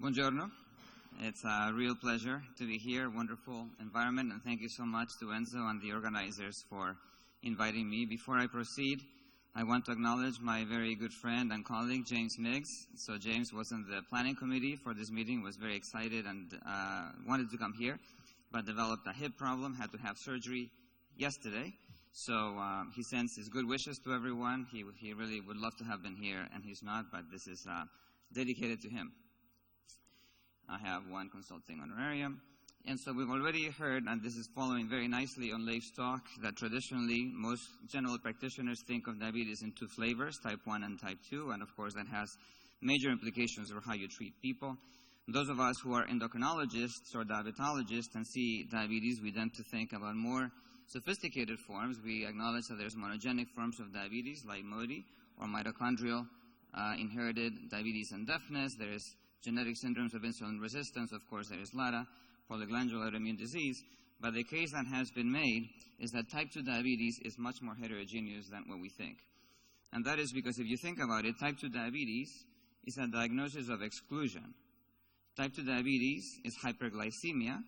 Buongiorno. It's a real pleasure to be here. Wonderful environment, and thank you so much to Enzo and the organizers for inviting me. Before I proceed, I want to acknowledge my very good friend and colleague, James Miggs. So James was in the planning committee for this meeting, was very excited and wanted to come here, but developed a hip problem, had to have surgery yesterday. So he sends his good wishes to everyone. He really would love to have been here, and he's not, but this is dedicated to him. I have one consulting honorarium. And so we've already heard, and this is following very nicely on Leif's talk, that traditionally most general practitioners think of diabetes in two flavors, type 1 and type 2, and of course that has major implications for how you treat people. Those of us who are endocrinologists or diabetologists and see diabetes, we tend to think about more sophisticated forms. We acknowledge that there's monogenic forms of diabetes like MODY or mitochondrial inherited diabetes and deafness. There is genetic syndromes of insulin resistance. Of course, there is LADA, polyglandular autoimmune disease. But the case that has been made is that type 2 diabetes is much more heterogeneous than what we think. And that is because if you think about it, type 2 diabetes is a diagnosis of exclusion. Type 2 diabetes is hyperglycemia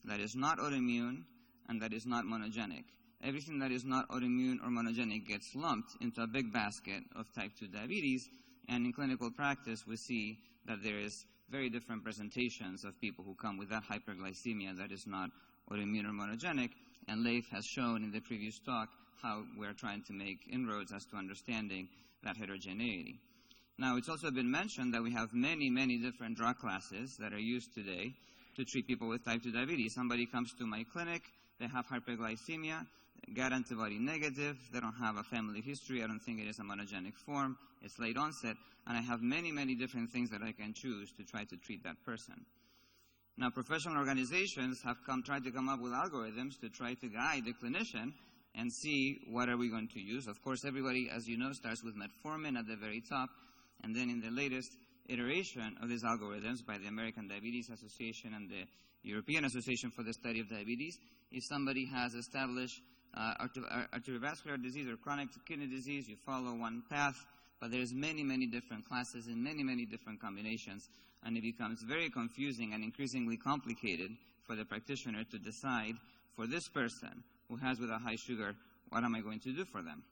that is not autoimmune and that is not monogenic. Everything that is not autoimmune or monogenic gets lumped into a big basket of type 2 diabetes, and in clinical practice we see that there is very different presentations of people who come with that hyperglycemia that is not autoimmune or monogenic, and Leif has shown in the previous talk how we're trying to make inroads as to understanding that heterogeneity. Now, it's also been mentioned that we have many, many different drug classes that are used today to treat people with type 2 diabetes. Somebody comes to my clinic, they have hyperglycemia, gut antibody negative, they don't have a family history, I don't think it is a monogenic form, it's late onset, and I have many, many different things that I can choose to try to treat that person. Now, professional organizations have tried to come up with algorithms to try to guide the clinician and see what are we going to use. Of course, everybody, as you know, starts with metformin at the very top, and then in the latest iteration of these algorithms by the American Diabetes Association and the European Association for the Study of Diabetes, if somebody has established arteriovascular disease or chronic kidney disease, you follow one path, but there's many, many different classes and many, many different combinations, and it becomes very confusing and increasingly complicated for the practitioner to decide for this person who has with a high sugar, what am I going to do for them?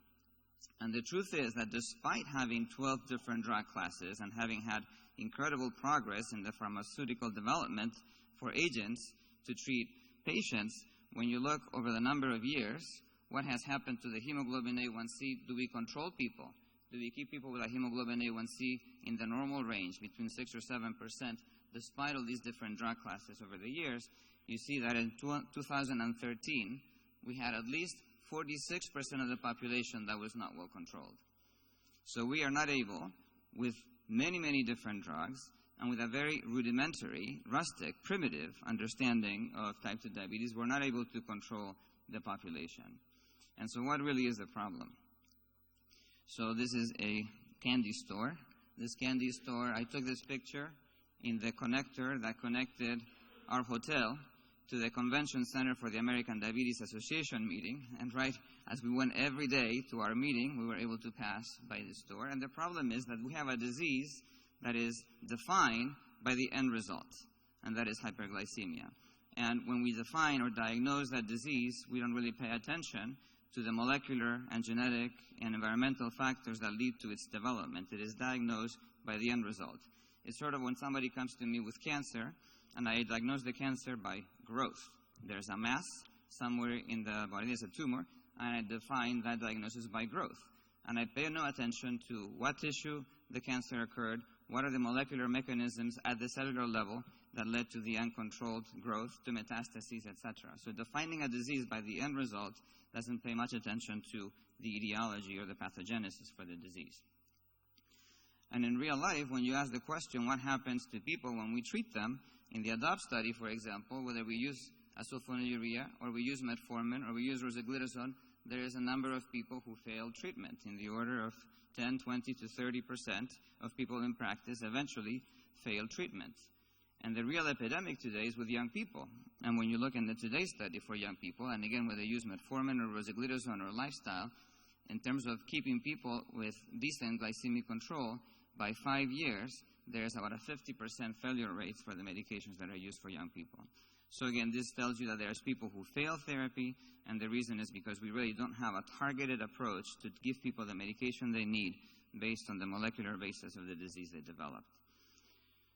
And the truth is that despite having 12 different drug classes and having had incredible progress in the pharmaceutical development for agents to treat patients, when you look over the number of years, what has happened to the hemoglobin A1C? Do we control people? Do we keep people with a hemoglobin A1C in the normal range, between 6 or 7%, despite all these different drug classes over the years? You see that in 2013, we had at least 46% of the population that was not well controlled. So we are not able, with many, many different drugs, and with a very rudimentary, rustic, primitive understanding of type 2 diabetes, we're not able to control the population. And so what really is the problem? So this is a candy store. This candy store, I took this picture in the connector that connected our hotel to the convention center for the American Diabetes Association meeting. And right as we went every day to our meeting, we were able to pass by this store. And the problem is that we have a disease that is defined by the end result, and that is hyperglycemia. And when we define or diagnose that disease, we don't really pay attention to the molecular and genetic and environmental factors that lead to its development. It is diagnosed by the end result. It's sort of when somebody comes to me with cancer, and I diagnose the cancer by growth. There's a mass somewhere in the body, there's a tumor, and I define that diagnosis by growth. And I pay no attention to what tissue the cancer occurred, what are the molecular mechanisms at the cellular level that led to the uncontrolled growth, to metastases, etc. So defining a disease by the end result doesn't pay much attention to the etiology or the pathogenesis for the disease. And in real life, when you ask the question, what happens to people when we treat them, in the ADOPT study, for example, whether we use sulfonylurea or we use metformin or we use rosiglitazone, there is a number of people who fail treatment in the order of 10, 20 to 30% of people in practice eventually fail treatment. And the real epidemic today is with young people. And when you look in the Today study for young people, and again, whether they use metformin or rosiglitazone or lifestyle, in terms of keeping people with decent glycemic control, by 5 years, there's about a 50% failure rate for the medications that are used for young people. So again, this tells you that there's people who fail therapy, and the reason is because we really don't have a targeted approach to give people the medication they need based on the molecular basis of the disease they developed.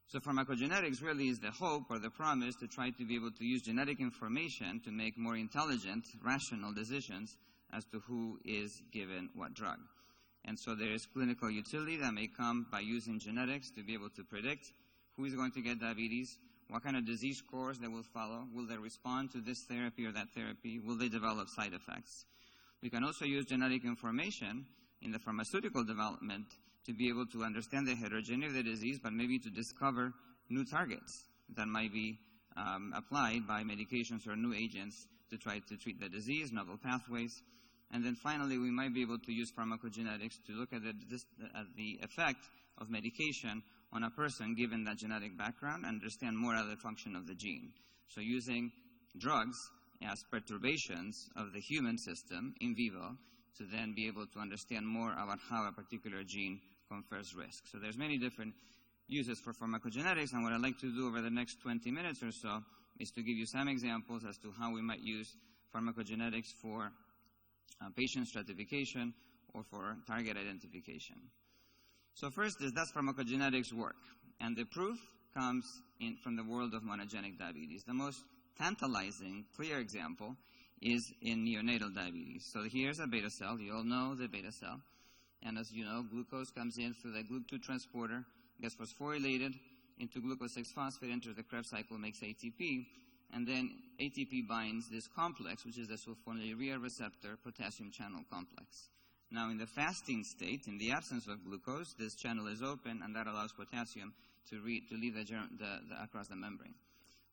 So pharmacogenetics really is the hope or the promise to try to be able to use genetic information to make more intelligent, rational decisions as to who is given what drug. And so there is clinical utility that may come by using genetics to be able to predict who is going to get diabetes, what kind of disease course they will follow, will they respond to this therapy or that therapy, will they develop side effects. We can also use genetic information in the pharmaceutical development to be able to understand the heterogeneity of the disease, but maybe to discover new targets that might be applied by medications or new agents to try to treat the disease, novel pathways. And then finally, we might be able to use pharmacogenetics to look at the effect of medication on a person given that genetic background and understand more of the function of the gene. So using drugs as perturbations of the human system in vivo to then be able to understand more about how a particular gene confers risk. So there's many different uses for pharmacogenetics, and what I'd like to do over the next 20 minutes or so is to give you some examples as to how we might use pharmacogenetics for patient stratification or for target identification. So first is, does pharmacogenetics work? And the proof comes from the world of monogenic diabetes. The most tantalizing, clear example is in neonatal diabetes. So here's a beta cell. You all know the beta cell. And as you know, glucose comes in through the GLUT2 transporter, gets phosphorylated into glucose 6-phosphate, enters the Krebs cycle, makes ATP, and then ATP binds this complex, which is the sulfonylurea receptor potassium channel complex. Now, in the fasting state, in the absence of glucose, this channel is open, and that allows potassium to leave across the membrane.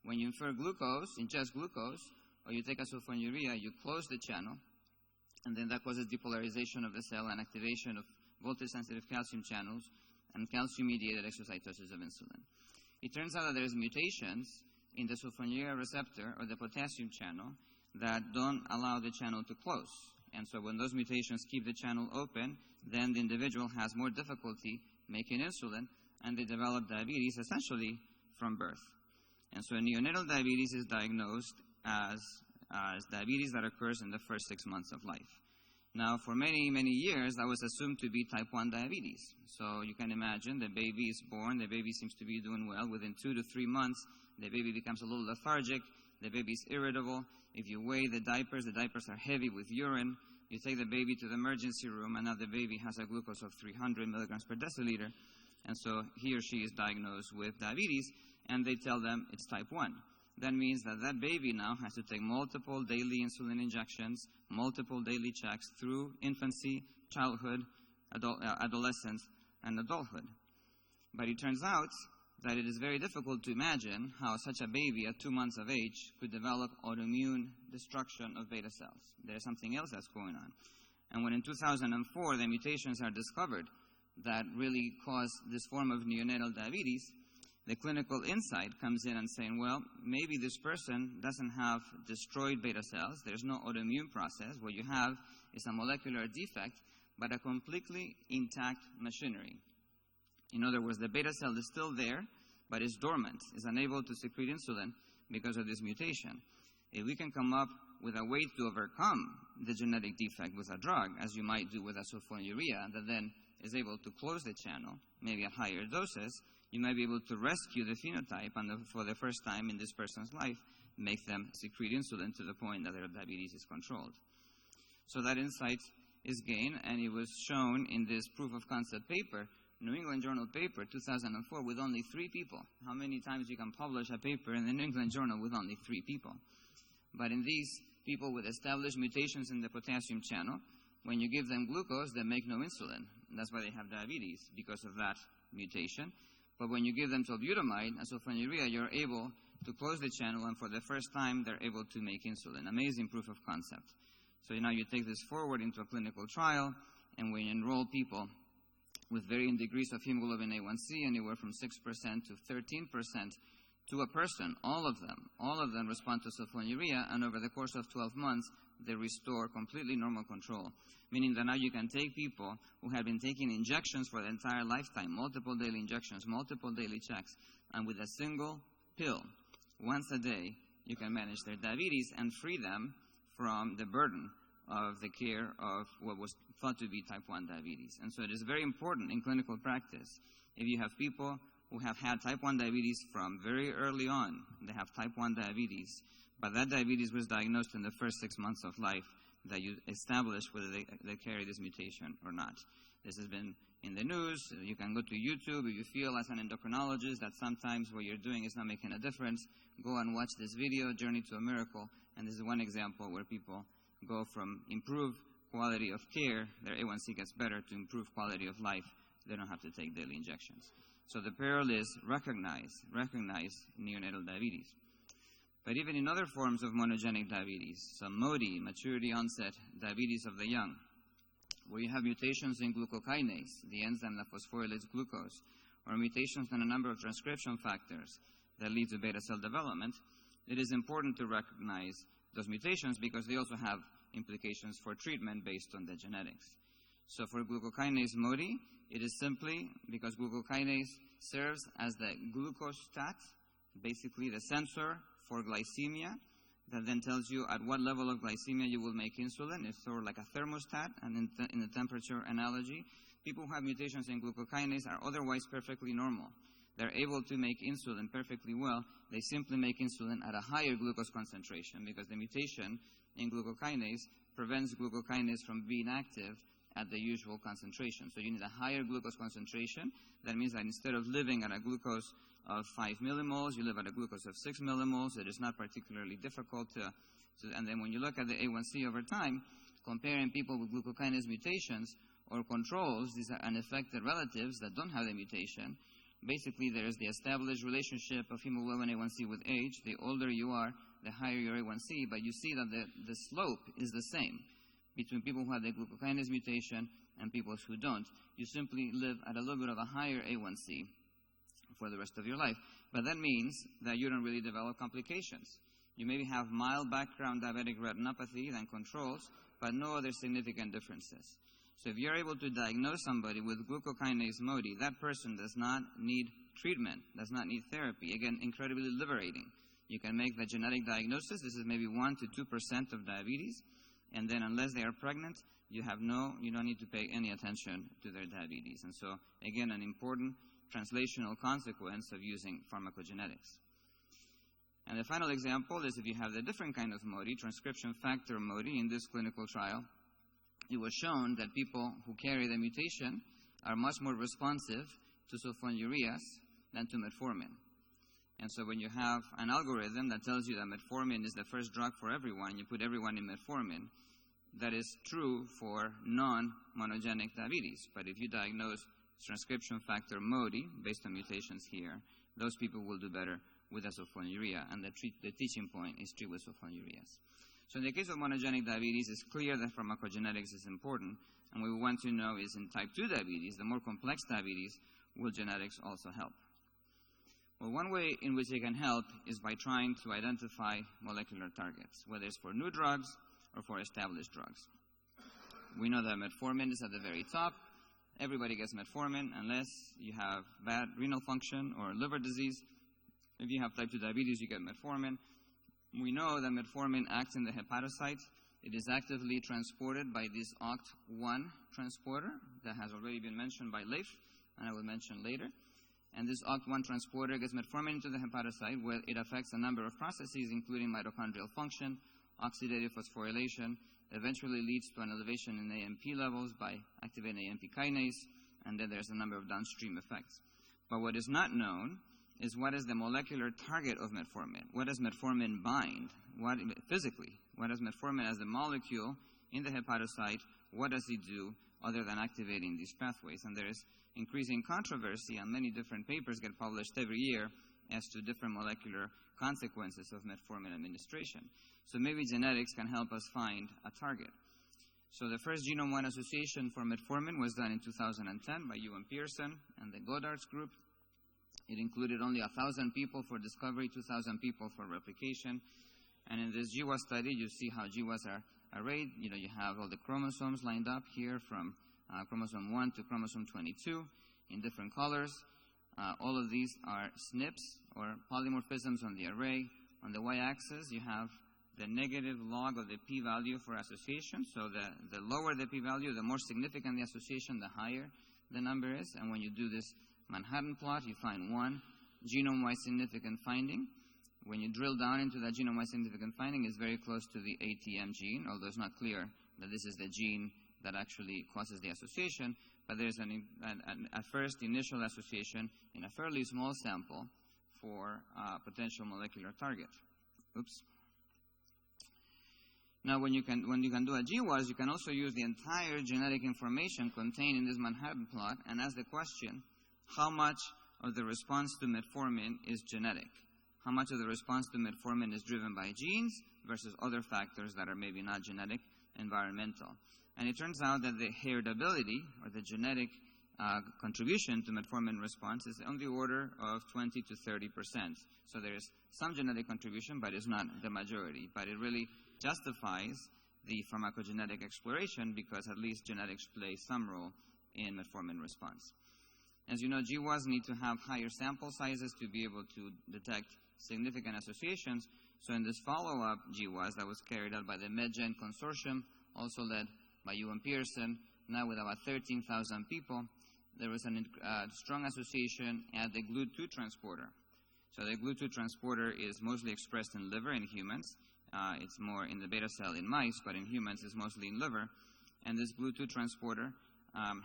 When you infer glucose, ingest glucose, or you take a sulfonylurea, you close the channel, and then that causes depolarization of the cell and activation of voltage-sensitive calcium channels and calcium-mediated exocytosis of insulin. It turns out that there's mutations in the sulfonylurea receptor or the potassium channel that don't allow the channel to close. And so when those mutations keep the channel open, then the individual has more difficulty making insulin, and they develop diabetes essentially from birth. And so neonatal diabetes is diagnosed as diabetes that occurs in the first 6 months of life. Now, for many, many years, that was assumed to be type 1 diabetes. So you can imagine the baby is born, the baby seems to be doing well. Within 2 to 3 months, the baby becomes a little lethargic, the baby is irritable. If you weigh the diapers are heavy with urine. You take the baby to the emergency room, and now the baby has a glucose of 300 milligrams per deciliter. And so he or she is diagnosed with diabetes, and they tell them it's type 1. That means that that baby now has to take multiple daily insulin injections, multiple daily checks through infancy, childhood, adolescence, and adulthood. But it turns out that it is very difficult to imagine how such a baby at 2 months of age could develop autoimmune destruction of beta cells. There's something else that's going on. And when in 2004 the mutations are discovered that really cause this form of neonatal diabetes, the clinical insight comes in and saying, well, maybe this person doesn't have destroyed beta cells. There's no autoimmune process. What you have is a molecular defect, but a completely intact machinery. In other words, the beta cell is still there, but is dormant, is unable to secrete insulin because of this mutation. If we can come up with a way to overcome the genetic defect with a drug, as you might do with a sulfonylurea, that then is able to close the channel, maybe at higher doses, you might be able to rescue the phenotype and for the first time in this person's life, make them secrete insulin to the point that their diabetes is controlled. So that insight is gained, and it was shown in this proof of concept paper, New England Journal paper, 2004, with only 3 people. How many times you can publish a paper in the New England Journal with only 3 people? But in these people with established mutations in the potassium channel, when you give them glucose, they make no insulin. That's why they have diabetes, because of that mutation. But when you give them tolbutamide and sulfonylurea, you're able to close the channel, and for the first time, they're able to make insulin. Amazing proof of concept. So now you take this forward into a clinical trial, and we enroll people with varying degrees of hemoglobin A1C, anywhere from 6% to 13%, to a person. All of them respond to sulfonylurea, and over the course of 12 months, they restore completely normal control, meaning that now you can take people who have been taking injections for their entire lifetime, multiple daily injections, multiple daily checks, and with a single pill, once a day, you can manage their diabetes and free them from the burden of the care of what was thought to be type 1 diabetes. And so it is very important in clinical practice, if you have people who have had type 1 diabetes from very early on, they have type 1 diabetes, but that diabetes was diagnosed in the first 6 months of life, that you establish whether they carry this mutation or not. This has been in the news. You can go to YouTube if you feel as an endocrinologist that sometimes what you're doing is not making a difference. Go and watch this video, Journey to a Miracle, and this is one example where people go from improved quality of care, their A1C gets better, to improved quality of life. They don't have to take daily injections. So the peril is recognize neonatal diabetes. But even in other forms of monogenic diabetes, so MODY, maturity onset diabetes of the young, where you have mutations in glucokinase, the enzyme that phosphorylates glucose, or mutations in a number of transcription factors that lead to beta cell development, it is important to recognize those mutations because they also have implications for treatment based on the genetics. So for glucokinase MODY, it is simply because glucokinase serves as the glucostat, basically the sensor for glycemia, that then tells you at what level of glycemia you will make insulin. It's sort of like a thermostat, and in the temperature analogy, people who have mutations in glucokinase are otherwise perfectly normal. They're able to make insulin perfectly well. They simply make insulin at a higher glucose concentration because the mutation in glucokinase prevents glucokinase from being active at the usual concentration. So you need a higher glucose concentration. That means that instead of living at a glucose of 5 millimoles, you live at a glucose of 6 millimoles. It is not particularly difficult and then when you look at the A1C over time, comparing people with glucokinase mutations or controls, these are unaffected relatives that don't have the mutation, basically there is the established relationship of hemoglobin A1C with age. The older you are, the higher your A1C, but you see that the slope is the same between people who have the glucokinase mutation and people who don't. You simply live at a little bit of a higher A1C for the rest of your life. But that means that you don't really develop complications. You maybe have mild background diabetic retinopathy than controls, but no other significant differences. So if you're able to diagnose somebody with glucokinase MODY, that person does not need treatment, does not need therapy. Again, incredibly liberating. You can make the genetic diagnosis. This is maybe 1 to 2% of diabetes. And then unless they are pregnant, you don't need to pay any attention to their diabetes. And so, again, an important translational consequence of using pharmacogenetics. And the final example is if you have the different kind of MODY, transcription factor MODY, in this clinical trial, it was shown that people who carry the mutation are much more responsive to sulfonylureas than to metformin. And so when you have an algorithm that tells you that metformin is the first drug for everyone, you put everyone in metformin, that is true for non-monogenic diabetes. But if you diagnose transcription factor MODY, based on mutations here, those people will do better with a sulfonylurea, and the teaching point is treat with sulfonylureas. So in the case of monogenic diabetes, it's clear that pharmacogenetics is important, and what we want to know is in type 2 diabetes, the more complex diabetes, will genetics also help? Well, one way in which they can help is by trying to identify molecular targets, whether it's for new drugs or for established drugs. We know that metformin is at the very top. Everybody gets metformin unless you have bad renal function or liver disease. If you have type 2 diabetes, you get metformin. We know that metformin acts in the hepatocyte. It is actively transported by this OCT1 transporter that has already been mentioned by Leif, and I will mention later. And this OCT1 transporter gets metformin into the hepatocyte, where it affects a number of processes, including mitochondrial function, oxidative phosphorylation, eventually leads to an elevation in AMP levels by activating AMP kinase, and then there's a number of downstream effects. But what is not known is what is the molecular target of metformin. What does metformin bind? Physically, what does metformin as a molecule in the hepatocyte, what does it do other than activating these pathways? And there is increasing controversy, and many different papers get published every year as to different molecular consequences of metformin administration. So maybe genetics can help us find a target. So the first genome-wide association for metformin was done in 2010 by Ewan Pearson and the Goddard's group. It included only 1,000 people for discovery, 2,000 people for replication. And in this GWAS study, you see how GWAS are arrayed. You have all the chromosomes lined up here from chromosome 1 to chromosome 22 in different colors. All of these are SNPs, or polymorphisms on the array. On the y-axis, you have the negative log of the p-value for association. So the lower the p-value, the more significant the association, the higher the number is. And when you do this Manhattan plot, you find one genome-wide significant finding. When you drill down into that genome-wide significant finding, it's very close to the ATM gene, although it's not clear that this is the gene that actually causes the association. But there's a first initial association in a fairly small sample for a potential molecular target. Oops. Now, when you can do a GWAS, you can also use the entire genetic information contained in this Manhattan plot and ask the question, how much of the response to metformin is genetic? How much of the response to metformin is driven by genes versus other factors that are maybe not genetic, environmental? And it turns out that the heritability, or the genetic contribution to metformin response, is on the order of 20 to 30%. So there is some genetic contribution, but it's not the majority. But it really justifies the pharmacogenetic exploration because at least genetics play some role in metformin response. As you know, GWAS need to have higher sample sizes to be able to detect significant associations. So in this follow-up GWAS that was carried out by the MedGen Consortium, also led by UM Pearson, now with about 13,000 people, there was a strong association at the GLUT2 transporter. So the GLUT2 transporter is mostly expressed in liver in humans. It's more in the beta cell in mice, but in humans it's mostly in liver. And this GLUT2 transporter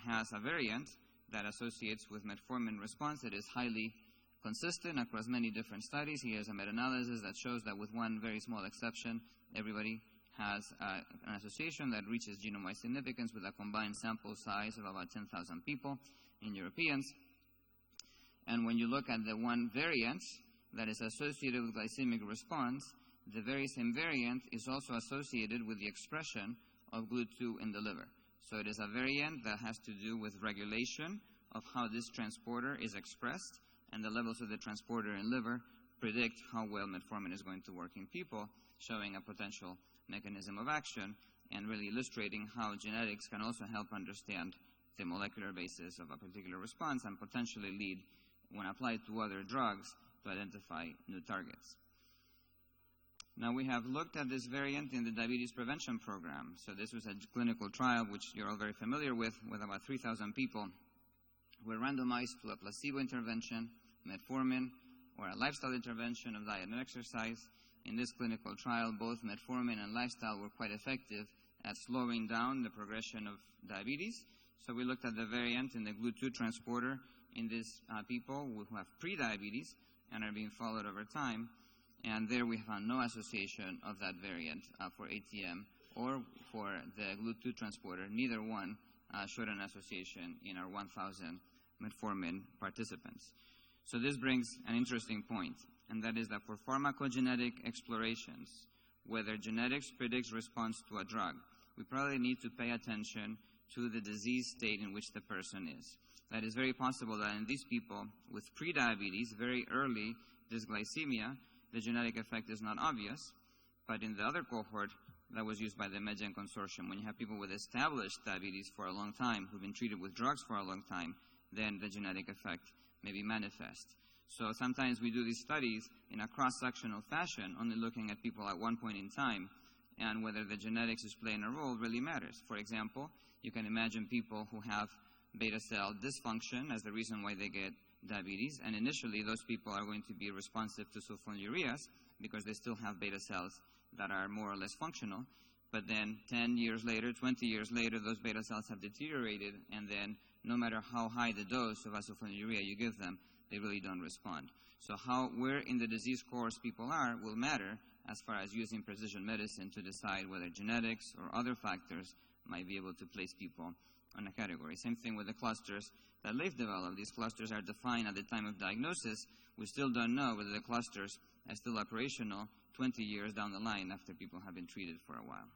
has a variant that associates with metformin response. It is highly consistent across many different studies. Here's a meta-analysis that shows that with one very small exception, everybody has an association that reaches genome-wide significance with a combined sample size of about 10,000 people in Europeans. And when you look at the one variant that is associated with glycemic response, the very same variant is also associated with the expression of GLUT2 in the liver. So it is a variant that has to do with regulation of how this transporter is expressed, and the levels of the transporter in liver predict how well metformin is going to work in people, showing a potential mechanism of action and really illustrating how genetics can also help understand the molecular basis of a particular response and potentially lead, when applied to other drugs, to identify new targets. Now, we have looked at this variant in the diabetes prevention program. So this was a clinical trial, which you're all very familiar with about 3,000 people who were randomized to a placebo intervention, metformin, or a lifestyle intervention of diet and exercise. In this clinical trial, both metformin and lifestyle were quite effective at slowing down the progression of diabetes. So we looked at the variant in the GLUT2 transporter in these people who have prediabetes and are being followed over time. And there we found no association of that variant for ATM or for the GLUT2 transporter. Neither one showed an association in our 1,000 metformin participants. So this brings an interesting point, and that is that for pharmacogenetic explorations, whether genetics predicts response to a drug, we probably need to pay attention to the disease state in which the person is. That is very possible that in these people with prediabetes, very early dysglycemia, the genetic effect is not obvious, but in the other cohort that was used by the MedGen Consortium, when you have people with established diabetes for a long time, who've been treated with drugs for a long time, then the genetic effect may be manifest. So sometimes we do these studies in a cross-sectional fashion, only looking at people at one point in time, and whether the genetics is playing a role really matters. For example, you can imagine people who have beta cell dysfunction as the reason why they get diabetes, and initially those people are going to be responsive to sulfonylureas because they still have beta cells that are more or less functional, but then 10 years later, 20 years later, those beta cells have deteriorated, and then no matter how high the dose of sulfonylurea you give them, they really don't respond. So where in the disease course people are will matter as far as using precision medicine to decide whether genetics or other factors might be able to place people on a category. Same thing with the clusters that Leif developed. These clusters are defined at the time of diagnosis. We still don't know whether the clusters are still operational 20 years down the line after people have been treated for a while.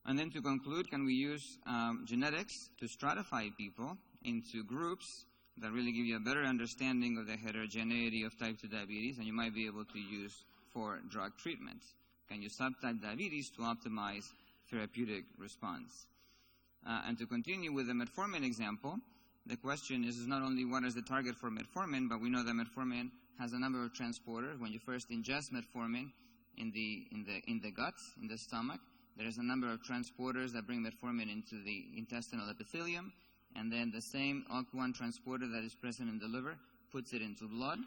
And then to conclude, can we use genetics to stratify people into groups that really give you a better understanding of the heterogeneity of type 2 diabetes, and you might be able to use for drug treatment? Can you subtype diabetes to optimize therapeutic response? And to continue with the metformin example, the question is not only what is the target for metformin, but we know that metformin has a number of transporters. When you first ingest metformin in the gut, in the stomach, there is a number of transporters that bring metformin into the intestinal epithelium, and then the same OCT1 transporter that is present in the liver puts it into blood,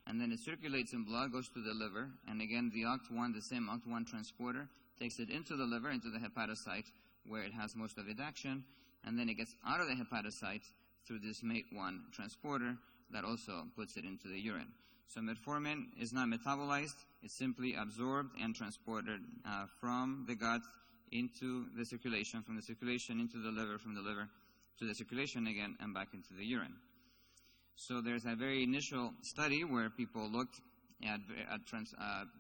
and then it circulates in blood, goes to the liver, and again the OCT1, the same OCT1 transporter, takes it into the liver, into the hepatocyte, where it has most of its action, and then it gets out of the hepatocyte through this MATE1 transporter that also puts it into the urine. So metformin is not metabolized, it's simply absorbed and transported from the gut into the circulation, from the circulation into the liver, from the liver to the circulation again, and back into the urine. So there's a very initial study where people looked at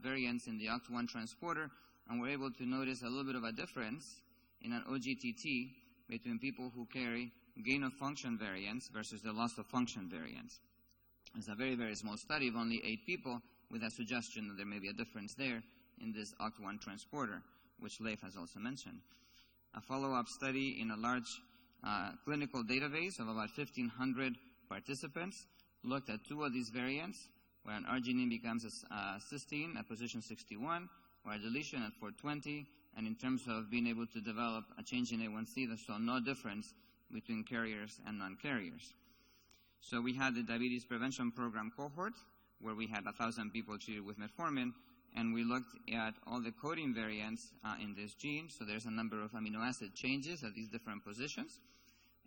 variants in the OCT1 transporter and were able to notice a little bit of a difference in an OGTT between people who carry gain-of-function variants versus the loss-of-function variants. It's a very, very small study of only 8 people with a suggestion that there may be a difference there in this OCT1 transporter, which Leif has also mentioned. A follow-up study in a large clinical database of about 1,500 participants looked at 2 of these variants, where an arginine becomes a cysteine at position 61, or a deletion at 420, and in terms of being able to develop a change in A1C, there saw no difference between carriers and non-carriers. So we had the diabetes prevention program cohort, where we had 1,000 people treated with metformin, and we looked at all the coding variants in this gene. So there's a number of amino acid changes at these different positions.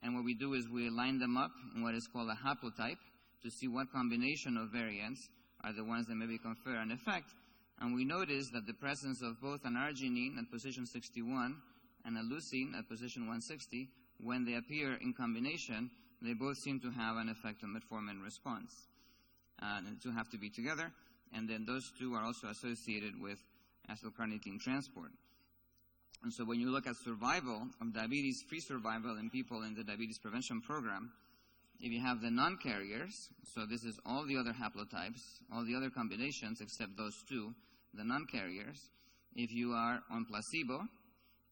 And what we do is we line them up in what is called a haplotype to see what combination of variants are the ones that maybe confer an effect. And we notice that the presence of both an arginine at position 61 and a leucine at position 160, when they appear in combination, they both seem to have an effect on metformin response. The two have to be together, and then those two are also associated with acylcarnitine transport. And so when you look at survival of diabetes-free survival in people in the diabetes prevention program, if you have the non-carriers, so this is all the other haplotypes, all the other combinations except those 2, the non-carriers, if you are on placebo,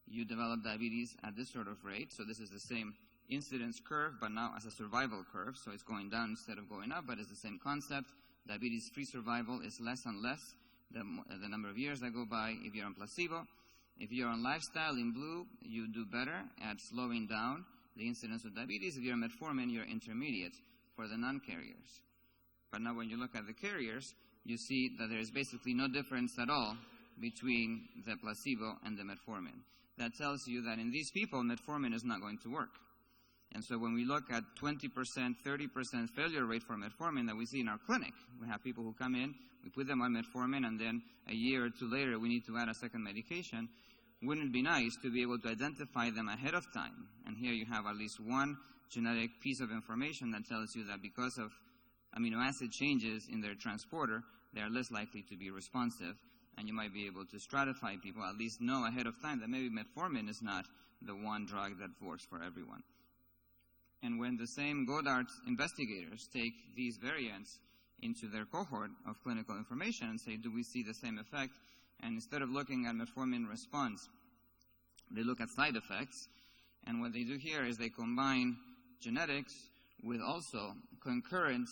you develop diabetes at this sort of rate. So this is the same incidence curve, but now as a survival curve, so it's going down instead of going up, but it's the same concept. Diabetes-free survival is less and less the number of years that go by if you're on placebo. If you're on lifestyle in blue, you do better at slowing down the incidence of diabetes. If you're on metformin, you're intermediate for the non-carriers. But now when you look at the carriers, you see that there is basically no difference at all between the placebo and the metformin. That tells you that in these people, metformin is not going to work. And so when we look at 20%, 30% failure rate for metformin that we see in our clinic, we have people who come in, we put them on metformin, and then a year or 2 later we need to add a second medication. Wouldn't it be nice to be able to identify them ahead of time? And here you have at least one genetic piece of information that tells you that because of amino acid changes in their transporter, they are less likely to be responsive. And you might be able to stratify people, at least know ahead of time that maybe metformin is not the one drug that works for everyone. And when the same Goddard investigators take these variants into their cohort of clinical information and say, do we see the same effect? And instead of looking at metformin response, they look at side effects. And what they do here is they combine genetics with also concurrent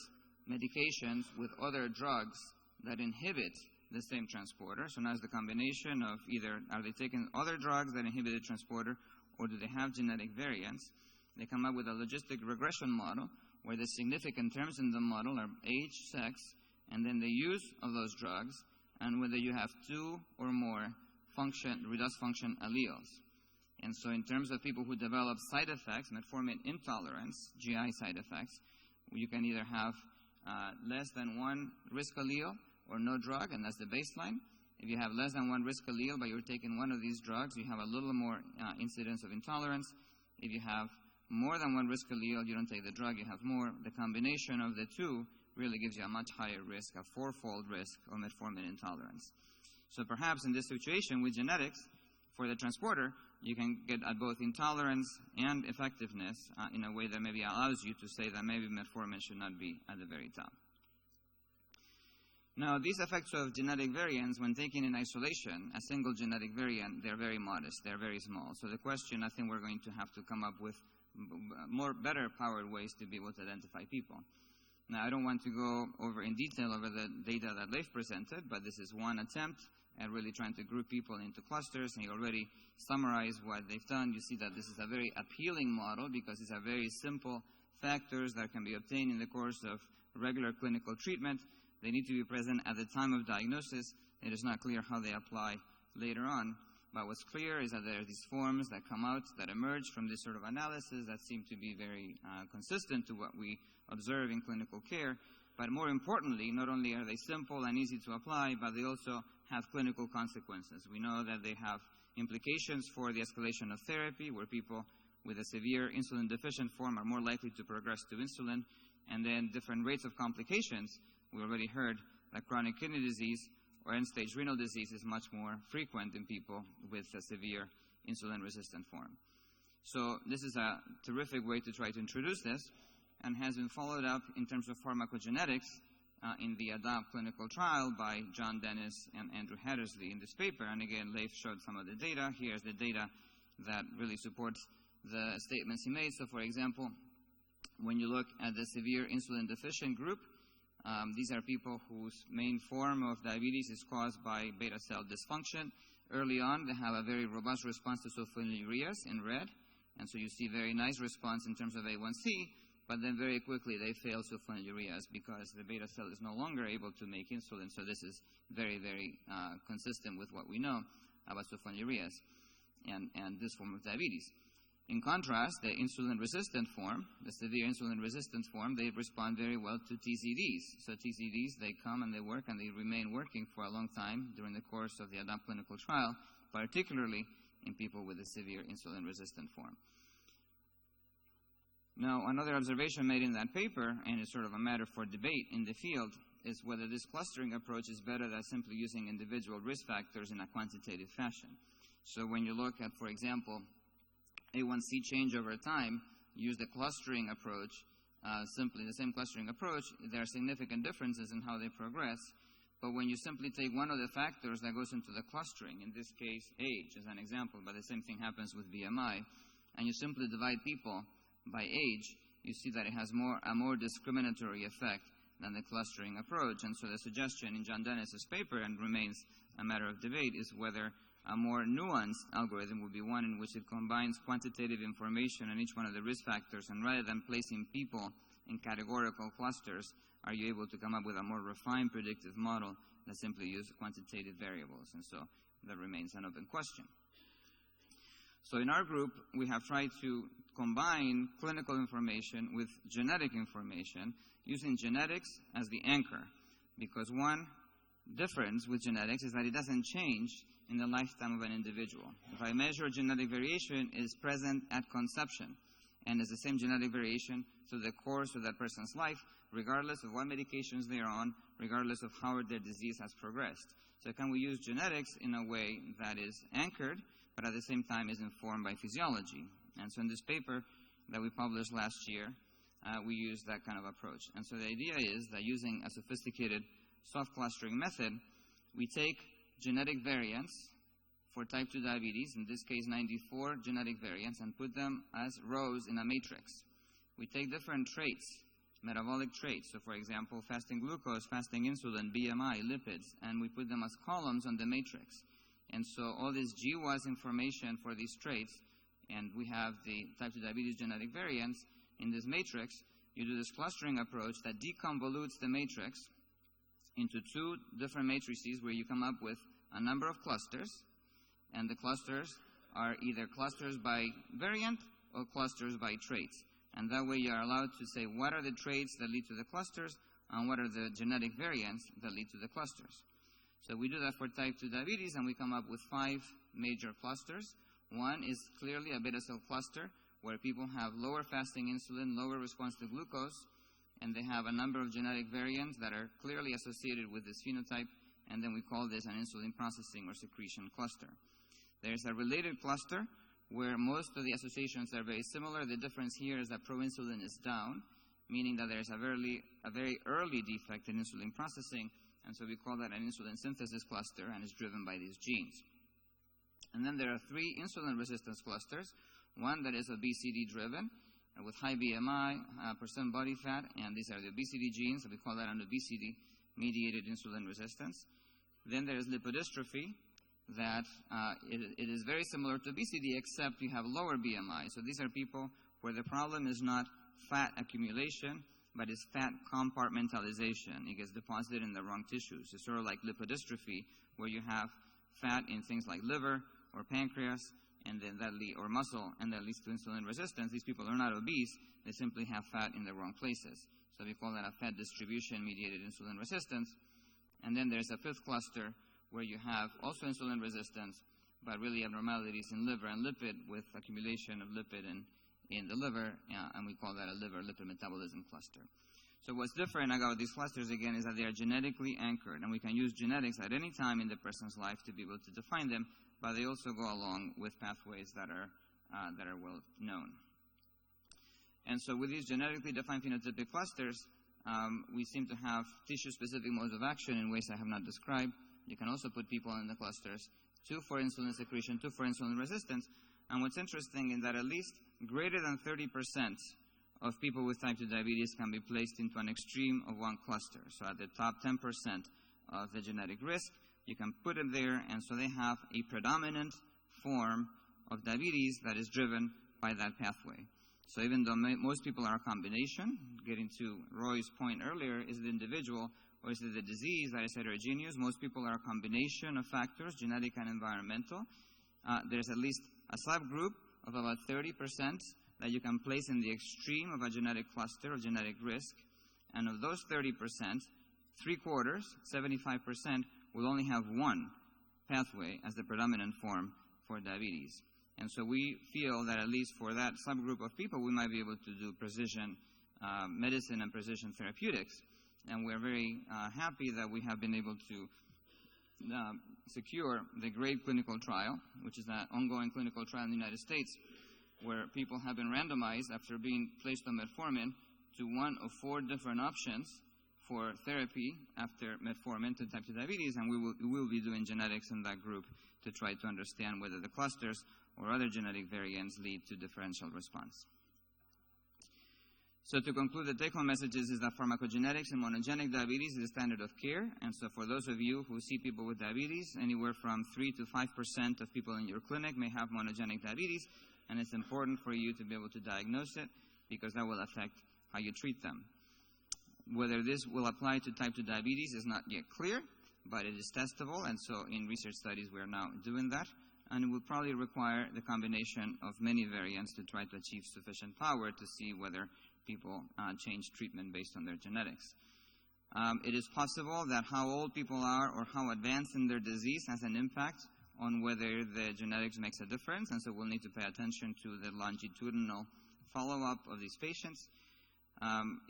medications with other drugs that inhibit the same transporter. So now it's the combination of either are they taking other drugs that inhibit the transporter, or do they have genetic variants? They come up with a logistic regression model where the significant terms in the model are age, sex, and then the use of those drugs, and whether you have 2 or more reduced function alleles. And so in terms of people who develop side effects, metformin intolerance, GI side effects, you can either have less than 1 risk allele or no drug, and that's the baseline. If you have less than 1 risk allele, but you're taking one of these drugs, you have a little more incidence of intolerance. If you have more than 1 risk allele, you don't take the drug, you have more. The combination of the 2 really gives you a much higher risk, a 4-fold risk of metformin intolerance. So perhaps in this situation with genetics, for the transporter, you can get at both intolerance and effectiveness in a way that maybe allows you to say that maybe metformin should not be at the very top. Now, these effects of genetic variants, when taken in isolation, a single genetic variant, they're very modest, they're very small. So the question, I think we're going to have to come up with better powered ways to be able to identify people. Now, I don't want to go over in detail over the data that Leif presented, but this is one attempt at really trying to group people into clusters, and he already summarized what they've done. You see that this is a very appealing model because these are very simple factors that can be obtained in the course of regular clinical treatment. They need to be present at the time of diagnosis. It is not clear how they apply later on. But what's clear is that there are these forms that come out, that emerge from this sort of analysis that seem to be very consistent to what we observe in clinical care. But more importantly, not only are they simple and easy to apply, but they also have clinical consequences. We know that they have implications for the escalation of therapy, where people with a severe insulin-deficient form are more likely to progress to insulin, and then different rates of complications. We already heard that chronic kidney disease or end-stage renal disease is much more frequent in people with a severe insulin-resistant form. So this is a terrific way to try to introduce this, and has been followed up in terms of pharmacogenetics in the ADOPT clinical trial by John Dennis and Andrew Hattersley in this paper. And again, Leif showed some of the data. Here's the data that really supports the statements he made. So for example, when you look at the severe insulin-deficient group, these are people whose main form of diabetes is caused by beta cell dysfunction. Early on, they have a very robust response to sulfonylureas in red, and so you see very nice response in terms of A1C, but then very quickly they fail sulfonylureas because the beta cell is no longer able to make insulin. So this is very, very consistent with what we know about sulfonylureas and this form of diabetes. In contrast, the insulin-resistant form, the severe insulin-resistant form, they respond very well to TZDs. So TZDs, they come and they work, and they remain working for a long time during the course of the ADOPT clinical trial, particularly in people with a severe insulin-resistant form. Now, another observation made in that paper, and it's sort of a matter for debate in the field, is whether this clustering approach is better than simply using individual risk factors in a quantitative fashion. So when you look at, for example, A1C change over time, use the clustering approach, simply the same clustering approach, there are significant differences in how they progress. But when you simply take one of the factors that goes into the clustering, in this case age as an example, but the same thing happens with BMI, and you simply divide people by age, you see that it has a more discriminatory effect than the clustering approach. And so the suggestion in John Dennis's paper, and remains a matter of debate, is whether a more nuanced algorithm would be one in which it combines quantitative information on each one of the risk factors, and rather than placing people in categorical clusters, are you able to come up with a more refined predictive model that simply uses quantitative variables? And so that remains an open question. So in our group, we have tried to combine clinical information with genetic information, using genetics as the anchor, because one difference with genetics is that it doesn't change in the lifetime of an individual. If I measure genetic variation, it is present at conception, and is the same genetic variation through the course of that person's life, regardless of what medications they are on, regardless of how their disease has progressed. So can we use genetics in a way that is anchored, but at the same time is informed by physiology? And so in this paper that we published last year, we used that kind of approach. And so the idea is that using a sophisticated soft clustering method, we take genetic variants for type 2 diabetes, in this case 94 genetic variants, and put them as rows in a matrix. We take different traits, metabolic traits, so for example, fasting glucose, fasting insulin, BMI, lipids, and we put them as columns on the matrix. And so all this GWAS information for these traits, and we have the type 2 diabetes genetic variants in this matrix. You do this clustering approach that deconvolutes the matrix into two different matrices where you come up with a number of clusters, and the clusters are either clusters by variant or clusters by traits. And that way you are allowed to say what are the traits that lead to the clusters and what are the genetic variants that lead to the clusters. So we do that for type 2 diabetes, and we come up with 5 major clusters. One is clearly a beta cell cluster, where people have lower fasting insulin, lower response to glucose, and they have a number of genetic variants that are clearly associated with this phenotype, and then we call this an insulin processing or secretion cluster. There's a related cluster where most of the associations are very similar. The difference here is that proinsulin is down, meaning that there is a very early defect in insulin processing, and so we call that an insulin synthesis cluster, and it's driven by these genes. And then there are 3 insulin resistance clusters, one that is obesity-driven, with high BMI, percent body fat, and these are the obesity genes, so we call that an obesity-mediated insulin resistance. Then there is lipodystrophy, that it is very similar to obesity, except you have lower BMI. So these are people where the problem is not fat accumulation, but it's fat compartmentalization. It gets deposited in the wrong tissues. It's sort of like lipodystrophy, where you have fat in things like liver or pancreas, and then or muscle, and that leads to insulin resistance. These people are not obese, they simply have fat in the wrong places. So we call that a fat distribution-mediated insulin resistance. And then there's a 5th cluster where you have also insulin resistance, but really abnormalities in liver and lipid with accumulation of lipid in the liver, and we call that a liver lipid metabolism cluster. So what's different about these clusters, again, is that they are genetically anchored, and we can use genetics at any time in the person's life to be able to define them, but they also go along with pathways that are well known. And so with these genetically defined phenotypic clusters, we seem to have tissue-specific modes of action in ways I have not described. You can also put people in the clusters, 2 for insulin secretion, 2 for insulin resistance. And what's interesting is that at least greater than 30% of people with type 2 diabetes can be placed into an extreme of one cluster. So at the top 10% of the genetic risk, you can put them there, and so they have a predominant form of diabetes that is driven by that pathway. So even though most people are a combination, getting to Roy's point earlier, is it the individual or is it the disease that is heterogeneous? Most people are a combination of factors, genetic and environmental. There's at least a subgroup of about 30% that you can place in the extreme of a genetic cluster or genetic risk. And of those 30%, 3/4, 75%, will only have one pathway as the predominant form for diabetes. And so we feel that at least for that subgroup of people, we might be able to do precision medicine and precision therapeutics. And we're very happy that we have been able to secure the GRADE clinical trial, which is an ongoing clinical trial in the United States, where people have been randomized after being placed on metformin to one of 4 different options for therapy after metformin to type 2 diabetes, and we will be doing genetics in that group to try to understand whether the clusters or other genetic variants lead to differential response. So to conclude, the take-home messages is that pharmacogenetics in monogenic diabetes is the standard of care, and so for those of you who see people with diabetes, anywhere from 3 to 5% of people in your clinic may have monogenic diabetes, and it's important for you to be able to diagnose it because that will affect how you treat them. Whether this will apply to type 2 diabetes is not yet clear, but it is testable, and so in research studies we are now doing that, and it will probably require the combination of many variants to try to achieve sufficient power to see whether people change treatment based on their genetics. It is possible that how old people are or how advanced in their disease has an impact on whether the genetics makes a difference, and so we'll need to pay attention to the longitudinal follow-up of these patients.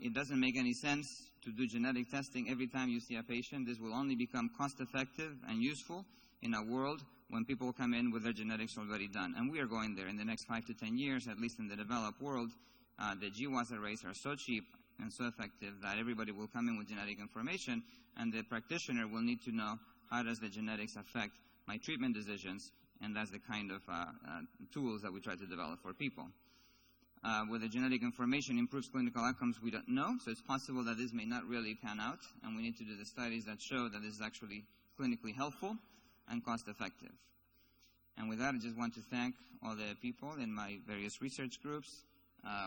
It doesn't make any sense to do genetic testing every time you see a patient. This will only become cost-effective and useful in a world when people come in with their genetics already done. And we are going there in the next 5 to 10 years, at least in the developed world. The GWAS arrays are so cheap and so effective that everybody will come in with genetic information, and the practitioner will need to know how does the genetics affect my treatment decisions, and that's the kind of tools that we try to develop for people. Whether genetic information improves clinical outcomes, we don't know, so it's possible that this may not really pan out, and we need to do the studies that show that this is actually clinically helpful and cost-effective. And with that, I just want to thank all the people in my various research groups,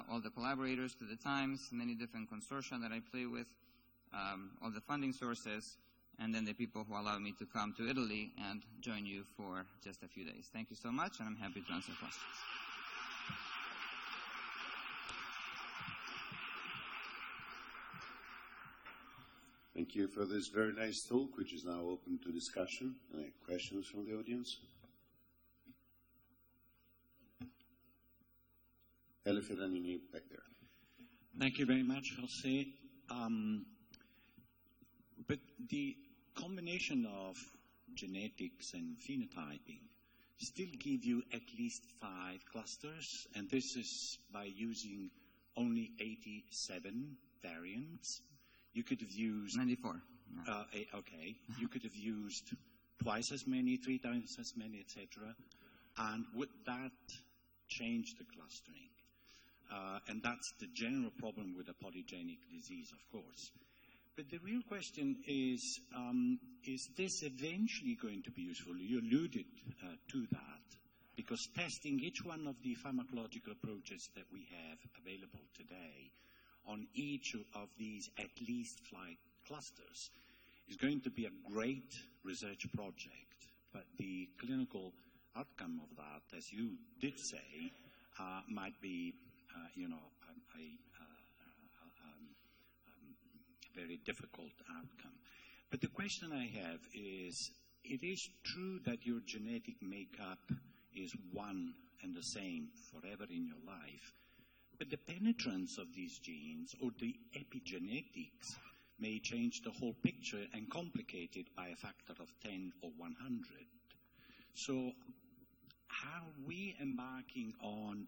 all the collaborators to the Times, many different consortia that I play with, all the funding sources, and then the people who allowed me to come to Italy and join you for just a few days. Thank you so much, and I'm happy to answer questions. Thank you for this very nice talk, which is now open to discussion. Any questions from the audience? Elif Ranini back there. Thank you very much, Jose. But the combination of genetics and phenotyping still give you at least 5 clusters, and this is by using only 87 variants. You could have used 94. okay. You could have used twice as many, 3 times as many, etc. And would that change the clustering? And that's the general problem with a polygenic disease, of course. But the real question is this eventually going to be useful? You alluded to that, because testing each one of the pharmacological approaches that we have available today on each of these at least flight clusters is going to be a great research project. But the clinical outcome of that, as you did say, might be, a very difficult outcome. But the question I have is, it is true that your genetic makeup is one and the same forever in your life, but the penetrance of these genes or the epigenetics may change the whole picture and complicate it by a factor of 10 or 100. So how are we embarking on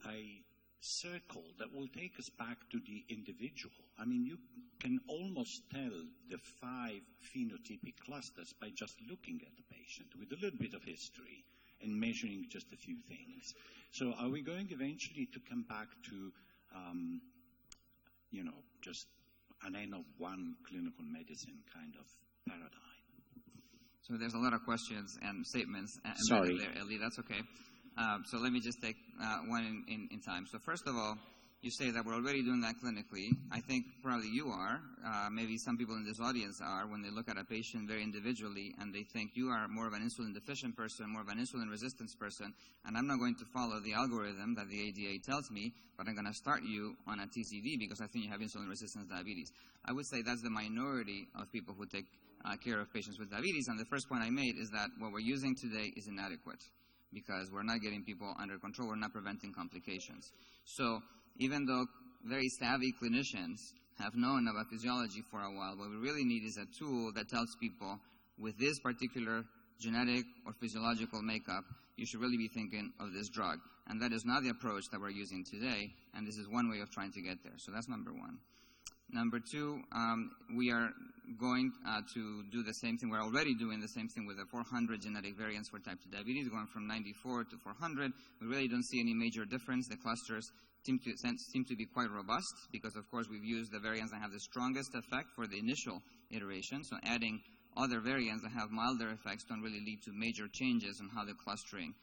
a circle that will take us back to the individual? I mean, you can almost tell the 5 phenotypic clusters by just looking at the patient with a little bit of history and measuring just a few things. So are we going eventually to come back to, just an N of 1 clinical medicine kind of paradigm? So there's a lot of questions and statements. Sorry. There, Eli, that's okay. So let me just take one in time. So first of all, you say that we're already doing that clinically. I think probably you are. Maybe some people in this audience are, when they look at a patient very individually and they think you are more of an insulin-deficient person, more of an insulin-resistance person, and I'm not going to follow the algorithm that the ADA tells me, but I'm going to start you on a TZD because I think you have insulin-resistance diabetes. I would say that's the minority of people who take care of patients with diabetes. And the first point I made is that what we're using today is inadequate, because we're not getting people under control, we're not preventing complications. So even though very savvy clinicians have known about physiology for a while, what we really need is a tool that tells people with this particular genetic or physiological makeup, you should really be thinking of this drug. And that is not the approach that we're using today, and this is one way of trying to get there. So that's number one. Number two, we are going to do the same thing. We're already doing the same thing with the 400 genetic variants for type 2 diabetes, going from 94 to 400. We really don't see any major difference. The clusters seem to be quite robust because, of course, we've used the variants that have the strongest effect for the initial iteration. So adding other variants that have milder effects don't really lead to major changes in how the clustering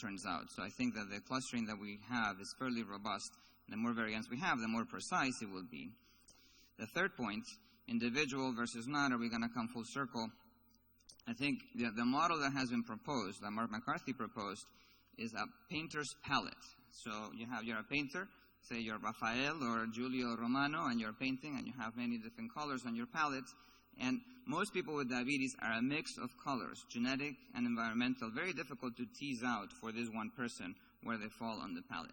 turns out. So I think that the clustering that we have is fairly robust. The more variants we have, the more precise it will be. The third point, individual versus not, are we going to come full circle? I think the model that has been proposed, that Mark McCarthy proposed, is a painter's palette. So you're a painter, say you're Raphael or Giulio Romano, and you're painting, and you have many different colors on your palette. And most people with diabetes are a mix of colors, genetic and environmental, very difficult to tease out for this one person where they fall on the palette.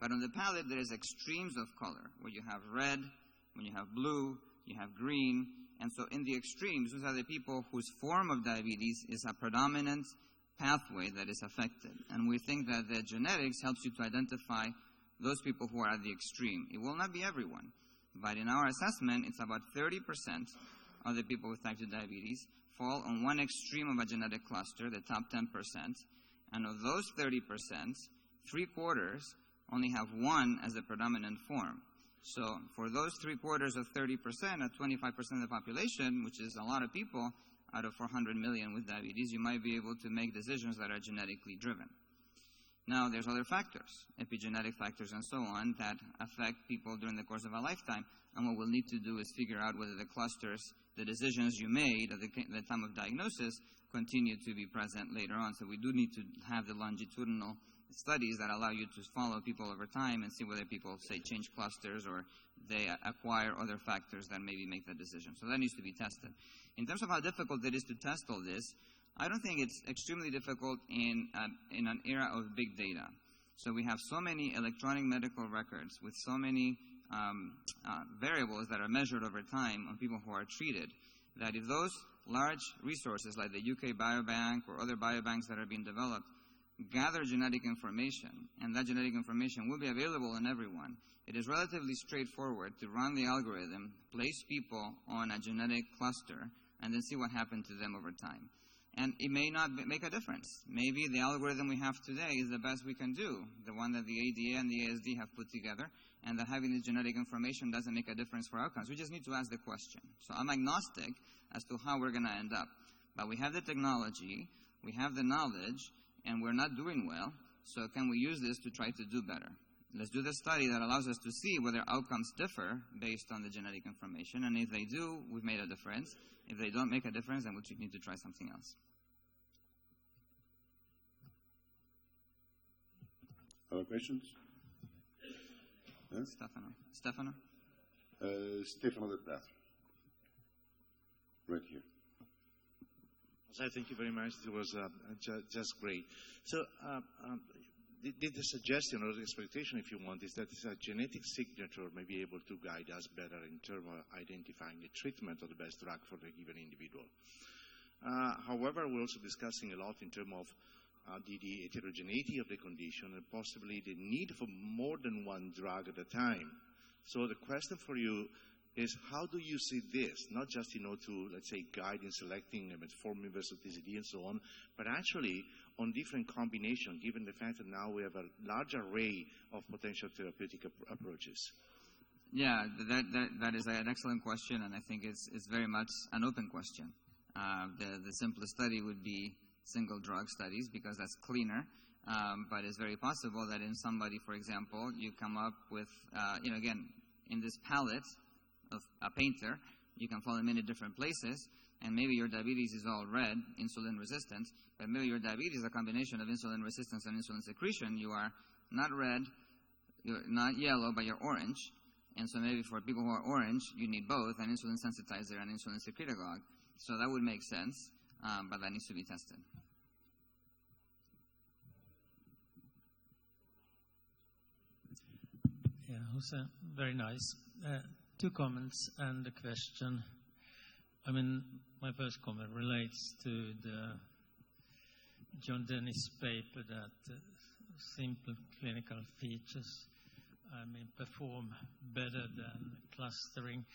But on the palette, there is extremes of color, where you have red, when you have blue, you have green. And so in the extremes, those are the people whose form of diabetes is a predominant pathway that is affected. And we think that the genetics helps you to identify those people who are at the extreme. It will not be everyone, but in our assessment, it's about 30% of the people with type 2 diabetes fall on one extreme of a genetic cluster, the top 10%. And of those 30%, 3/4 only have one as the predominant form. So for those 3/4 of 30%, at 25% of the population, which is a lot of people out of 400 million with diabetes, you might be able to make decisions that are genetically driven. Now, there's other factors, epigenetic factors and so on, that affect people during the course of a lifetime. And what we'll need to do is figure out whether the clusters, the decisions you made at the time of diagnosis, continue to be present later on. So we do need to have the longitudinal studies that allow you to follow people over time and see whether people, say, change clusters or they acquire other factors that maybe make that decision. So that needs to be tested. In terms of how difficult it is to test all this, I don't think it's extremely difficult in an era of big data. So we have so many electronic medical records with so many variables that are measured over time on people who are treated, that if those large resources like the UK Biobank or other biobanks that are being developed gather genetic information, and that genetic information will be available in everyone, it is relatively straightforward to run the algorithm, place people on a genetic cluster, and then see what happened to them over time. And it may not make a difference. Maybe the algorithm we have today is the best we can do, the one that the ADA and the ASD have put together, and that having this genetic information doesn't make a difference for outcomes. We just need to ask the question. So I'm agnostic as to how we're going to end up. But we have the technology, we have the knowledge, and we're not doing well, so can we use this to try to do better? Let's do the study that allows us to see whether outcomes differ based on the genetic information, and if they do, we've made a difference. If they don't make a difference, then we need to try something else. Other questions? Huh? Stefano? Stefano Del Prato. Right here. Thank you very much. It was just great. So the suggestion or the expectation, if you want, is that a genetic signature may be able to guide us better in terms of identifying the treatment or the best drug for the given individual. However, we're also discussing a lot in terms of the heterogeneity of the condition and possibly the need for more than one drug at a time. So the question for you is, how do you see this? Not just, to, let's say, guide in selecting metformin versus TZD and so on, but actually on different combinations, given the fact that now we have a large array of potential therapeutic approaches. Yeah, that is an excellent question, and I think it's very much an open question. The simplest study would be single drug studies because that's cleaner, but it's very possible that in somebody, for example, you come up with, again, in this palette of a painter, you can fall in many different places, and maybe your diabetes is all red, insulin resistance, but maybe your diabetes is a combination of insulin resistance and insulin secretion. You are not red, you're not yellow, but you're orange, and so maybe for people who are orange, you need both, an insulin sensitizer and insulin secretagogue. So that would make sense, but that needs to be tested. Yeah, Jose, very nice. 2 comments and a question. My first comment relates to the John Dennis paper that simple clinical features perform better than clustering.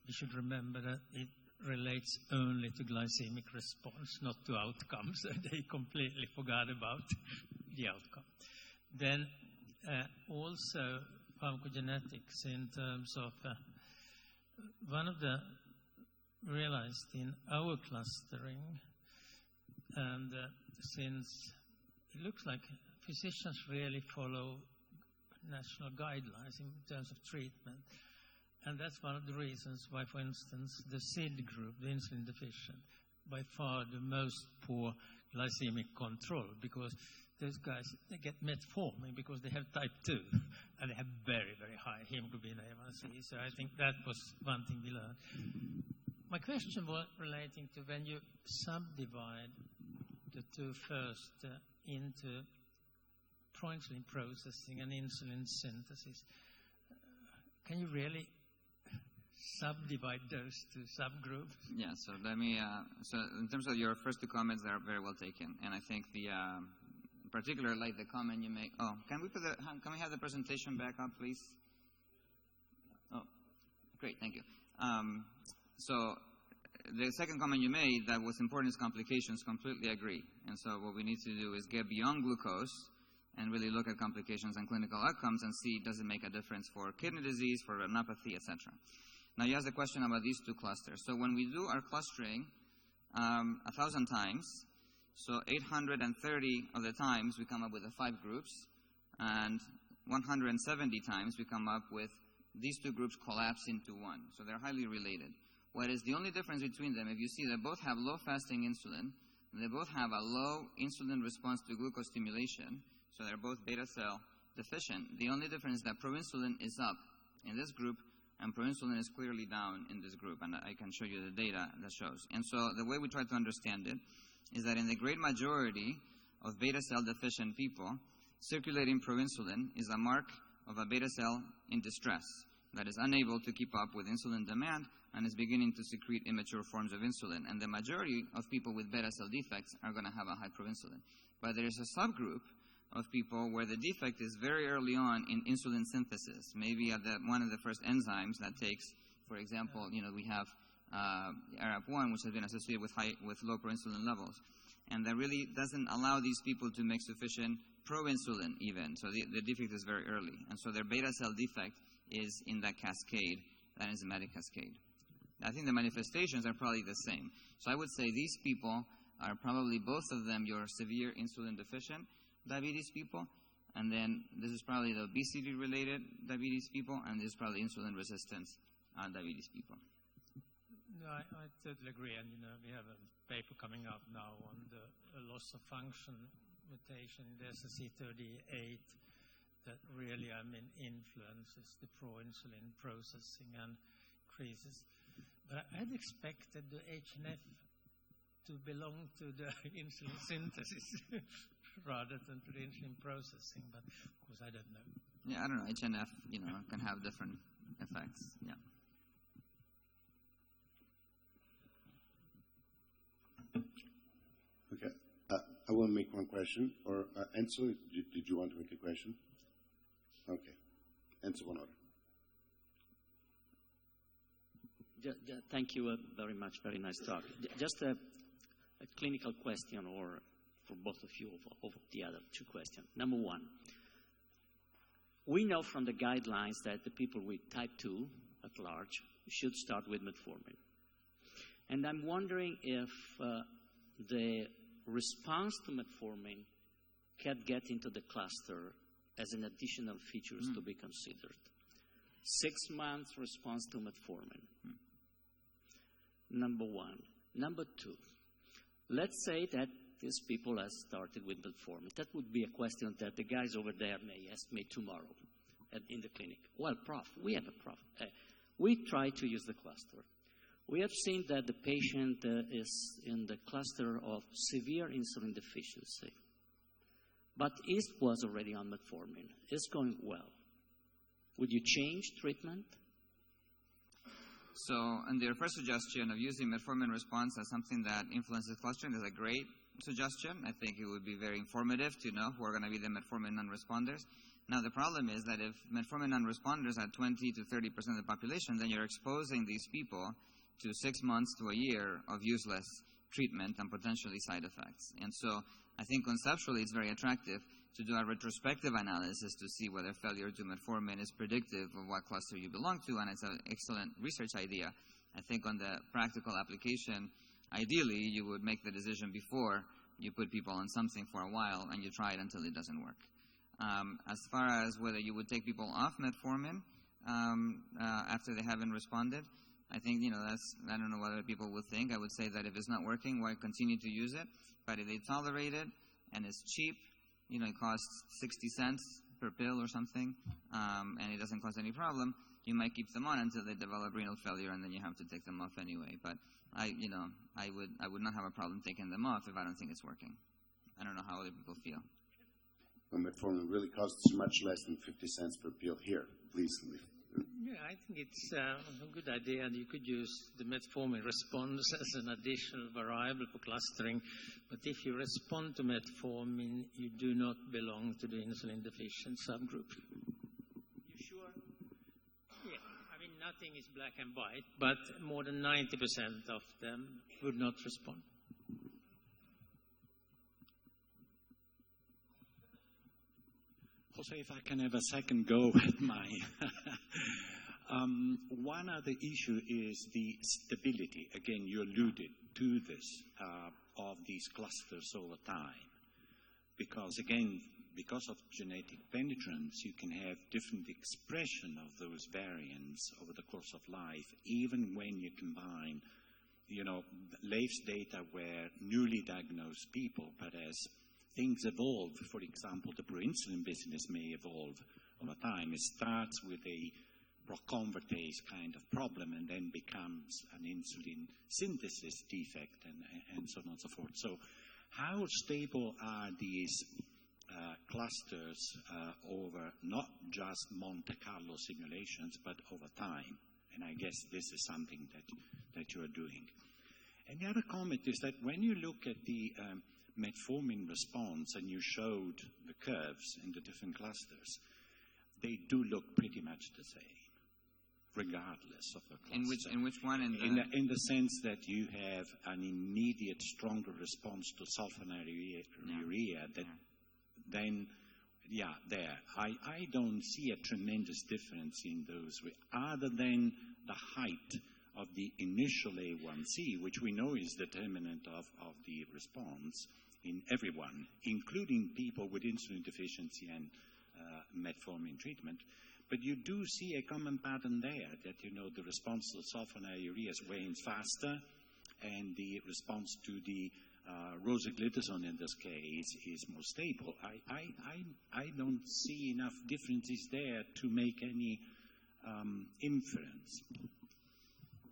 We should remember that it relates only to glycemic response, not to outcomes. They completely forgot about the outcome. Then also pharmacogenetics in terms of one of the realized in our clustering, and since it looks like physicians really follow national guidelines in terms of treatment, and that's one of the reasons why, for instance, the SID group, the insulin deficient, by far the most poor glycemic control, because those guys, they get metformin because they have type 2, and they have very, very high hemoglobin A1C. So I think that was one thing we learned. My question was relating to when you subdivide the 2 first into proinsulin processing and insulin synthesis, can you really subdivide those 2 subgroups? Yeah, so let me, so in terms of your first 2 comments, they are very well taken. And I think particularly like the comment you make, can we have the presentation back up, please? Oh, great, thank you. So the second comment you made that was important is complications, completely agree. And so what we need to do is get beyond glucose and really look at complications and clinical outcomes and see, does it make a difference for kidney disease, for retinopathy, etc. Now you asked the question about these 2 clusters. So when we do our clustering 1,000 times, so 830 of the times we come up with the 5 groups, and 170 times we come up with these 2 groups collapse into one. So they're highly related. What is the only difference between them? If you see they both have low fasting insulin, they both have a low insulin response to glucose stimulation, so they're both beta cell deficient. The only difference is that proinsulin is up in this group and proinsulin is clearly down in this group, and I can show you the data that shows. And so the way we try to understand it is that in the great majority of beta cell deficient people, circulating proinsulin is a mark of a beta cell in distress that is unable to keep up with insulin demand and is beginning to secrete immature forms of insulin. And the majority of people with beta cell defects are going to have a high proinsulin. But there is a subgroup of people where the defect is very early on in insulin synthesis, maybe at one of the first enzymes that takes, for example, we have ARAP1, which has been associated with low proinsulin levels. And that really doesn't allow these people to make sufficient proinsulin even. So the defect is very early. And so their beta cell defect is in that cascade, that enzymatic cascade. I think the manifestations are probably the same. So I would say these people are probably both of them your severe insulin deficient diabetes people, and then this is probably the obesity-related diabetes people, and this is probably insulin resistance diabetes people. No, I totally agree. And we have a paper coming up now on the loss of function mutation in the SSC38 that really, influences the pro-insulin processing and increases. But I had expected the HNF to belong to the insulin synthesis rather than to the insulin processing, but of course I don't know. Yeah, I don't know. HNF, can have different effects. Yeah. Okay. I will make one question. Or Enzo, did you want to make a question? Okay. Enzo Bonora. Thank you very much. Very nice talk. Just a clinical question, or for both of you, of the other two questions. Number one, we know from the guidelines that the people with type 2 at large should start with metformin. And I'm wondering if the response to metformin can get into the cluster as an additional features to be considered. 6 months response to metformin. Number one. Number two, let's say that these people have started with metformin. That would be a question that the guys over there may ask me tomorrow in the clinic. Well, Prof, we have a problem. We try to use the cluster. We have seen that the patient is in the cluster of severe insulin deficiency, but it was already on metformin. It's going well. Would you change treatment? So, and your first suggestion of using metformin response as something that influences clustering is a great suggestion. I think it would be very informative to know who are going to be the metformin non-responders. Now, the problem is that if metformin non-responders are 20 to 30% of the population, then you're exposing these people to 6 months to a year of useless treatment and potentially side effects. And so I think conceptually it's very attractive to do a retrospective analysis to see whether failure to metformin is predictive of what cluster you belong to, and it's an excellent research idea. I think on the practical application, ideally you would make the decision before you put people on something for a while and you try it until it doesn't work. As far as whether you would take people off metformin after they haven't responded, I think, I don't know what other people would think. I would say that if it's not working, why continue to use it? But if they tolerate it and it's cheap, it costs 60 cents per pill or something, and it doesn't cause any problem, you might keep them on until they develop renal failure, and then you have to take them off anyway. But I would not have a problem taking them off if I don't think it's working. I don't know how other people feel. When metformin really costs much less than 50 cents per pill here, please leave. Yeah, I think it's a good idea, and you could use the metformin response as an additional variable for clustering. But if you respond to metformin, you do not belong to the insulin deficient subgroup. You sure? Yeah, nothing is black and white, but more than 90% of them would not respond. Jose, if I can have a second go at my... one other issue is the stability. Again, you alluded to this, of these clusters over time. Because, again, because of genetic penetrance, you can have different expression of those variants over the course of life, even when you combine, Leif's data were newly diagnosed people, but as things evolve, for example, the proinsulin business may evolve over time. It starts with a proconvertase kind of problem and then becomes an insulin synthesis defect and so on and so forth. So how stable are these clusters over not just Monte Carlo simulations, but over time? And I guess this is something that you are doing. And the other comment is that when you look at the metformin response and you showed the curves in the different clusters, they do look pretty much the same, regardless of the cluster. In which one? In the sense that you have an immediate stronger response to sulfonylurea then there. I don't see a tremendous difference in those, other than the height of the initial A1C, which we know is determinant of the response in everyone, including people with insulin deficiency and metformin treatment. But you do see a common pattern there, that, the response to sulfonylurea wanes faster, and the response to the rosiglitazone in this case is more stable. I don't see enough differences there to make any inference.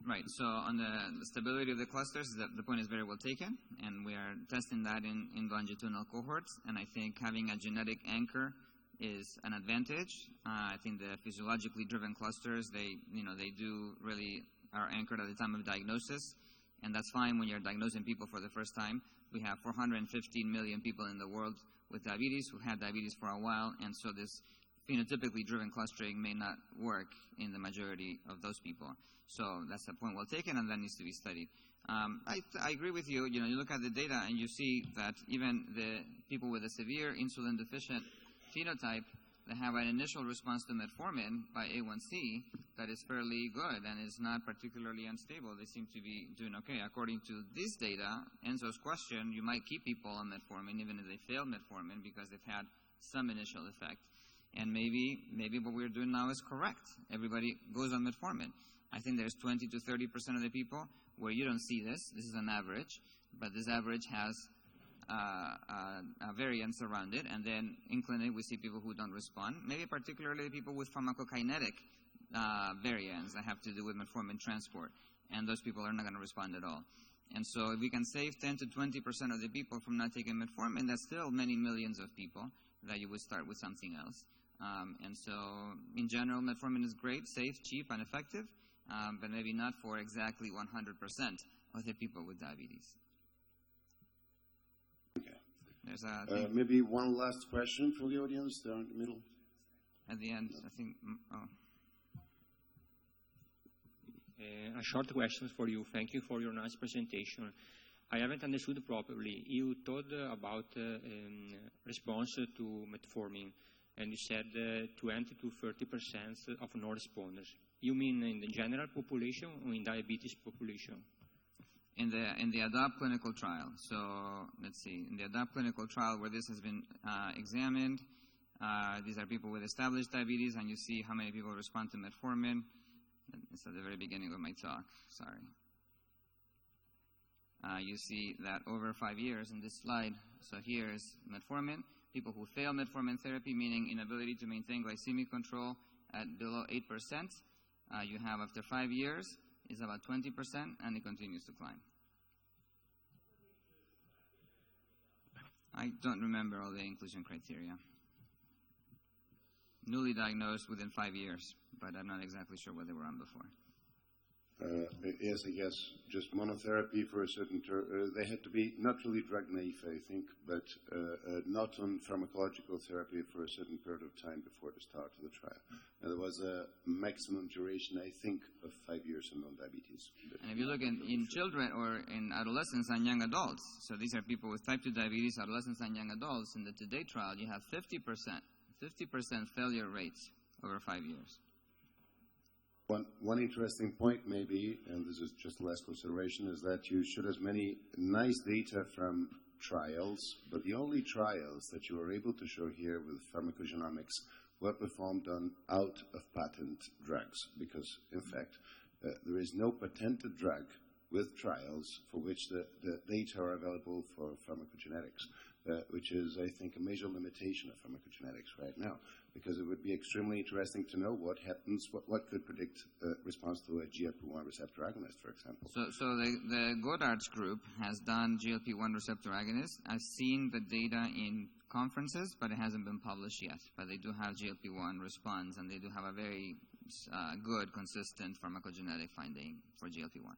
Right. So on the stability of the clusters, the point is very well taken, and we are testing that in longitudinal cohorts. And I think having a genetic anchor is an advantage. I think the physiologically driven clusters, they do really are anchored at the time of diagnosis, and that's fine when you're diagnosing people for the first time. We have 415 million people in the world with diabetes who had diabetes for a while, and so this phenotypically driven clustering may not work in the majority of those people. So that's a point well taken, and that needs to be studied. I agree with you. You look at the data and you see that even the people with a severe insulin deficient phenotype that have an initial response to metformin by A1C that is fairly good and is not particularly unstable. They seem to be doing okay. According to this data, Enzo's question, you might keep people on metformin even if they fail metformin because they've had some initial effect. And maybe what we're doing now is correct. Everybody goes on metformin. I think there's 20 to 30% of the people where you don't see this. This is an average, but this average has a variance around it. And then in clinic, we see people who don't respond, maybe particularly people with pharmacokinetic variants that have to do with metformin transport. And those people are not going to respond at all. And so if we can save 10 to 20% of the people from not taking metformin, that's still many millions of people that you would start with something else. And so in general, metformin is great, safe, cheap, and effective, but maybe not for exactly 100% of the people with diabetes. Okay. There's a maybe one last question for the audience there in the middle. At the end, I think. A short question for you. Thank you for your nice presentation. I haven't understood properly. You talked about response to metformin, and you said 20 to 30% of non-responders. You mean in the general population or in diabetes population? In the ADOPT clinical trial. So let's see. In the ADOPT clinical trial where this has been examined, these are people with established diabetes, and you see how many people respond to metformin. It's at the very beginning of my talk. Sorry. You see that over 5 years in this slide. So here's metformin. People who fail metformin therapy, meaning inability to maintain glycemic control at below 8%, you have after 5 years is about 20%, and it continues to climb. I don't remember all the inclusion criteria. Newly diagnosed within 5 years, but I'm not exactly sure what they were on before. Yes, I guess just monotherapy for a certain they had to be not really drug naive, I think, but not on pharmacological therapy for a certain period of time before the start of the trial. And there was a maximum duration, I think, of 5 years in non-diabetes. And if you look in children or in adolescents and young adults, so these are people with type 2 diabetes, adolescents and young adults, in the TODAY trial, you have 50% failure rates over 5 years. One interesting point maybe, and this is just the last consideration, is that you showed as many nice data from trials, but the only trials that you were able to show here with pharmacogenomics were performed on out-of-patent drugs, because, in fact, there is no patented drug with trials for which the data are available for pharmacogenetics, which is, I think, a major limitation of pharmacogenetics right now, because it would be extremely interesting to know what happens, what could predict response to a GLP-1 receptor agonist, for example. So the Goddard's group has done GLP-1 receptor agonists. I've seen the data in conferences, but it hasn't been published yet. But they do have GLP-1 response, and they do have a very good, consistent pharmacogenetic finding for GLP-1.